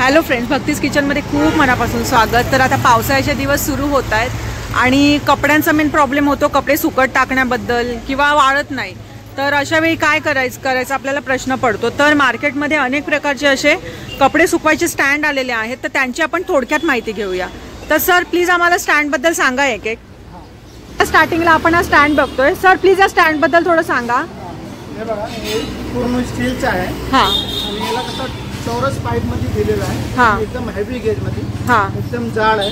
Hello friends, भक्तीज किचनमध्ये खूप मनापासून स्वागत। तर आता पावसाळ्याचे दिवस सुरू होत आहेत आणि कपड्यांचा मेन प्रॉब्लेम होतो, कपडे सुकत टाकण्याबद्दल किंवा वाळत नाही। तर अशा वेळी काय करायचं आपल्याला प्रश्न पडतो। तर मार्केटमध्ये अनेक प्रकारचे असे कपडे सुकवायचे स्टँड आलेले आहेत, तर त्यांची आपण थोडक्यात माहिती घेऊया। तर सर प्लीज आम्हाला स्टँडबद्दल सांगा एक एक। स्टार्टिंगला आपण हा स्टँड बघतोय, सर प्लीज या स्टँडबद्दल थोडं सांगा। हे बघा, हे पूर्ण स्टीलचा आहे। हां, आणि याला कसं चौरस पाईप मध्ये दिलेला आहे। हां, एकदम हेवी गेज मध्ये, हां, एकदम जाड आहे।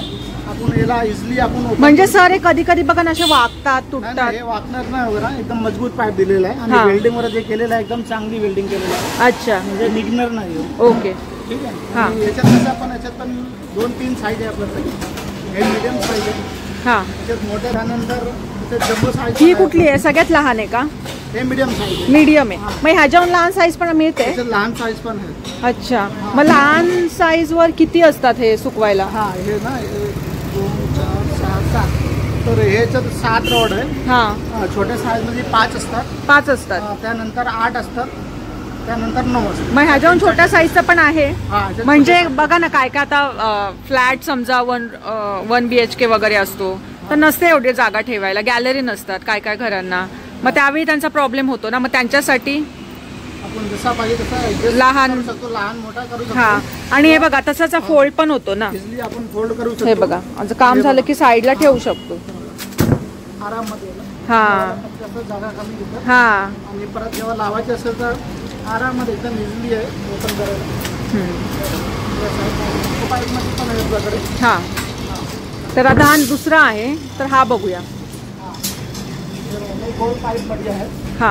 आपण याला इझिली आपण म्हणजे सर हे कधी कधी बघा ना असे वाकतात, तुटतात। हे वाकणार नाही वगैरे, एकदम मजबूत पाईप दिलेला आहे। आणि वेल्डिंग वर जे केलेलं आहे एकदम चांगली वेल्डिंग केलेलं आहे। अच्छा, म्हणजे निघणार नाही। ओके, ठीक आहे। हां, आणि याच्यात कसं आपण याच्यात पण 2-3 साईज आहे आपल्याकडे। हे मीडियम साईज आहे। हां, त्याच्यात मोठे झाल्यानंतर जम्बो साईज ही कुठली आहे? सगळ्यात लहान आहे का? हे मीडियम साईज आहे। मीडियम आहे, मग ह्याच्याहून लहान साईज पण मिळते? त्याच्यात लहान साईज पण आहे। अच्छा, मग लहान साईज वर किती असतात हे सुकवायला? हा, हे ना 2, 4, 6, 7, तर ह्याच्यात 7 रॉड आहे। हां, छोट्या साईज मध्ये 5 असतात। 5 असतात, त्यानंतर 8 असतात, त्यानंतर 9 असतात। मग ह्याच्याहून छोट्या साईजचं पण आहे? ह्याच्यात म्हणजे बघा ना, काय काय आता फ्लॅट समजा 1 BHK वगैरे असतो, तर नसते एवढी जागा ठेवायला, गॅलरी नसतात काय काय घरांना, मग त्यावेळी त्यांचा प्रॉब्लेम होतो ना। मग त्यांच्यासाठी आपण जसा पाहिजे तसा लहान करू शकतो, लहान मोठा करू शकतो। हा, आणि हे बघा तसाचा फोल्ड पण होतो ना। इझिली आपण फोल्ड करू शकतो। हे बघा, आज काम झालं की साईडला ठेवू शकतो आराममध्ये। हा, जास्त जागा कमी घेतात। हा, आणि परत जेव्हा लावायचे असेल तर आराममध्ये एकदम इझिली आहे ओपन करायला। पाईप मध्ये पण आहे आपल्याकडे। हा, तर आता हा दुसरा आहे, तर हा बघूया। गोल पाईप मध्ये आहे। हा,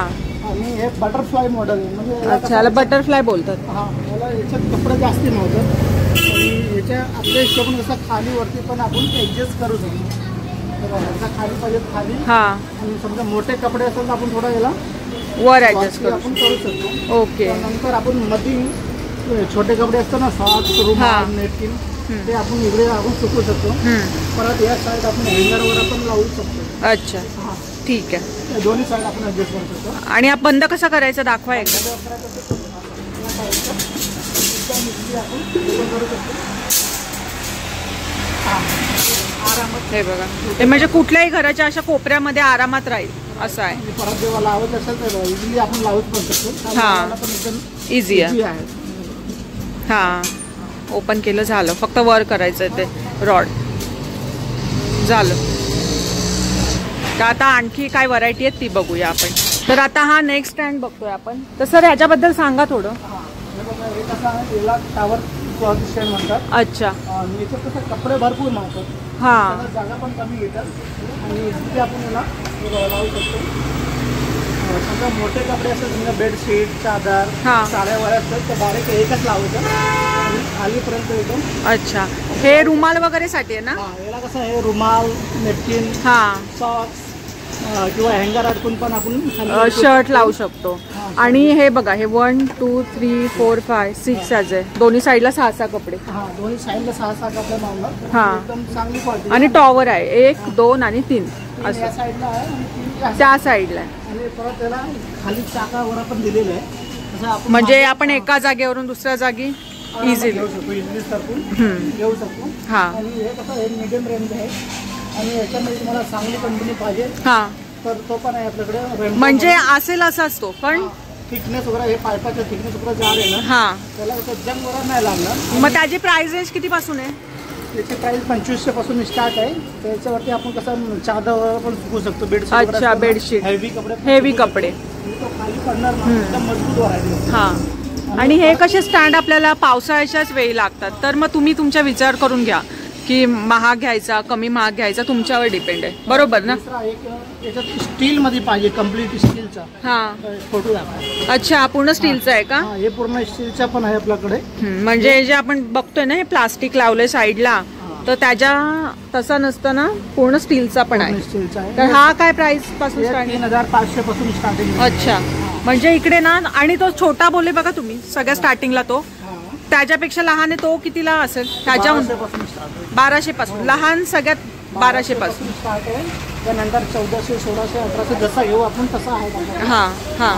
आणि हे बटरफ्लाय मॉडेल आहे। म्हणजे अच्छा, याला बटरफ्लाय बोलतात। हा, याला याच्यात कपडे जास्ती नव्हतं आणि याच्या आपल्या हिशोबाने कसं खाली वरती पण आपण ऍडजस्ट करू शकतो। खाली पाहिजे खाली, हा, आणि समजा मोठे कपडे असेल तर आपण थोडा याला वर ऍडजस्ट आपण करू शकतो। ओके, नंतर आपण मध्ये छोटे कपडे असतात ना, सॉक्स, रुमाल, नेपकिन, ते आपण इकडे आपण सुकू शकतो। परत या साईड आपण हँगरवर आपण लावू शकतो। अच्छा, ठीक आहे। दोन्ही साईड आपण ऍडजस्ट करू शकतो। आणि हा बंद कसा करायचा दाखवा एकदा। हे बघा, हे म्हणजे कुठल्याही घराच्या अशा कोपऱ्यामध्ये आरामात राहील असं आहे। परत जेव्हा लावायचं असेल तर इझिली आपण लावूच पण शकतो। हा, पण एकदम इझी आहे। हा, ओपन केलं झालं, फक्त वर करायचं ते रॉड झालं। तर आता आणखी काय व्हरायटी आहेत ती बघूया आपण। तर आता हा नेक्स्ट स्टँड बघतोय आपण, तर सर ह्याच्याबद्दल सांगा थोडं। हे कसं आहे, याला टावर क्लॉथ स्टँड म्हणतात। अच्छा, आणि याच्यात कसं कपडे भरपूर मागतात। हा, जागा पण कमी घेतात आणि इथे आपण याला लावू शकतो। समजा मोठे कपडे असतात, समजा बेडशीट, चादर, साड्या वगैरे असतात, तर डायरेक्ट एकच लावायचं आणि खालीपर्यंत एकदम। अच्छा, हे रुमाल वगैरे साठी आहे ना? याला कसं आहे, रुमाल, नेपकिन, हा, सॉक्स किंवा हँगर अडकून पण आपण शर्ट लावू शकतो। आणि हे बघा, हे 1, 2, 3, 4, 5, 6 आहे, दोन्ही साईडला 6-6 कपडे। हा, दोन्ही साईडला 6-6 कपडे लावणार। हा, एकदम चांगली क्वालिटी। आणि टॉवर आहे 1, 2 आणि 3 असं या साईडला आहे आणि त्या साईडला आहे। आणि परत त्याला खाली चाकावर पण दिलेलं आहे, असं आपण म्हणजे आपण एका जागेवरून दुसऱ्या जागी इझिली घेऊ शकतो, इझिली सरकून घेऊ शकतो। हा, आणि हे कसं हे मीडियम रेंज आहे आणि याच्यामध्ये तुम्हाला चांगली कंपनी पाहिजे हा, तर तो पण आहे आपल्याकडे। म्हणजे असेल असा असतो, पण थिकनेस वगैरे, हे पाईपाचं थिकनेस वगैरे जाड आहे ना, हा, त्याला कसं जंग वगैरे नाही लागणार। मग त्याची प्राइस रेंज किती पासून आहे? त्याची प्राइस 2500 पासून स्टार्ट आहे। त्याच्यावरती आपण कसं चादर वगैरे पण सुकू शकतो, बेडशीट। अच्छा, बेडशीट, हेवी कपडे, हेवी कपडे तो खाली पडणार नाही, एकदम मजबूत व्हरायटी। हा, आणि हे कसे स्टँड आपल्याला पावसाळ्याच्याच वेळी लागतात, तर मग तुम्ही तुमचा विचार करून घ्या की महाग घ्यायचा कमी महाग घ्यायचा, तुमच्यावर डिपेंड आहे, बरोबर ना? याच्यात स्टील मध्ये पाहिजे, कम्प्लीट स्टीलचा। हा, फोटो दाखवा। अच्छा, पूर्ण स्टीलचा आहे का? हे पूर्ण स्टीलचा पण आहे आपल्याकडे। म्हणजे जे आपण बघतोय ना, हे प्लास्टिक लावलंय साईडला, तर त्याच्या तसा नसताना पूर्ण स्टीलचा पण आहे। स्टीलचा आहे। तर हा काय प्राइस पासून स्टार्ट? 3500 पासून स्टार्टिंग। अच्छा, म्हणजे इकडे ना, आणि तो छोटा बोले बघा तुम्ही सगळ्या स्टार्टिंगला, तो त्याच्यापेक्षा लहान आहे, तो कितीला असेल? त्याच्याहून 1200 पासून लहान, सगळ्यात 1200 पासून स्टार्ट आहे। त्यानंतर 1400, 1600, 1800 जसा घेऊ आपण तसा आहे। हा, हा,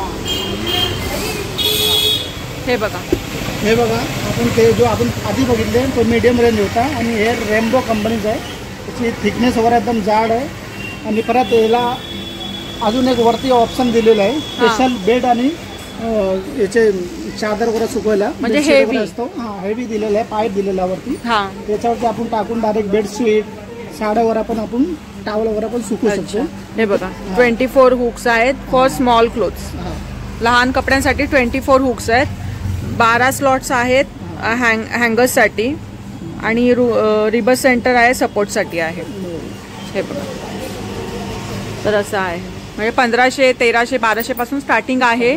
हे बघा, हे बघा आपण ते जो आपण आधी बघितले तो मीडियम रेंज होता आणि हे रेम्बो कंपनीचा आहे. त्याची थिकनेस वगैरे एकदम जाड आहे आणि परत याला अजून एक वरती ऑप्शन दिलेलं आहे स्पेशल बेड आणि याचे चादर वगैरे सुकवायला म्हणजे हेवी असतो. हा हेवी दिलेला आहे, पाईप दिलेला वरती. हा त्याच्यावरती आपण टाकून डायरेक्ट बेडशीट साड्या वगैरे पण आपण टॉवेल वगैरे पण सुकवू शकतो. हे बघा 24 हुक्स आहेत फॉर स्मॉल क्लोथ्स. लहान कपड्यांसाठी 24 हुक्स आहेत. 12 स्लॉट्स आहेत हँगर्ससाठी आणि रिबस सेंटर आहे सपोर्टसाठी आहे. हे बघा तर असं आहे म्हणजे 1500, 1300, 1200 पासून स्टार्टिंग आहे.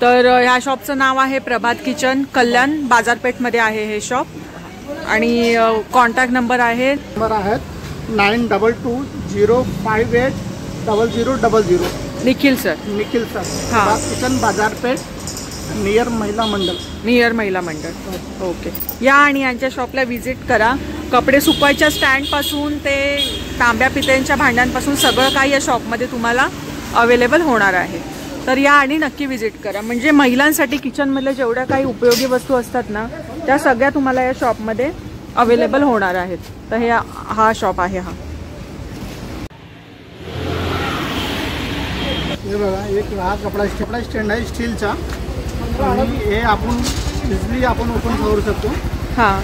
तर ह्या शॉपचं नाव आहे प्रभात किचन, कल्याण बाजारपेठमध्ये आहे हे शॉप. आणि कॉन्टॅक्ट नंबर आहे 9220580000. निखिल सर. निखिल सर. हां. किचन बाजारपेठ नियर महिला मंडळ. ओके. या आणि यांच्या शॉपला व्हिजिट करा. कपडे सुकवायच्या स्टँडपासून ते तांब्या पितळ्यांच्या भांड्यांपासून सगळं काही या शॉपमध्ये तुम्हाला अवेलेबल होणार आहे. तर या आणि नक्की व्हिजिट करा. म्हणजे महिलांसाठी किचनमधल्या जेवढ्या काही उपयोगी वस्तू असतात ना त्या सगळ्या तुम्हाला या शॉपमध्ये अवेलेबल होणार आहेत. तर हे हा शॉप आहे. हे बघा एक हा कपडा स्टँड आहे स्टीलचा आणि हे आपण इझिली आपण ओपन करू शकतो. हां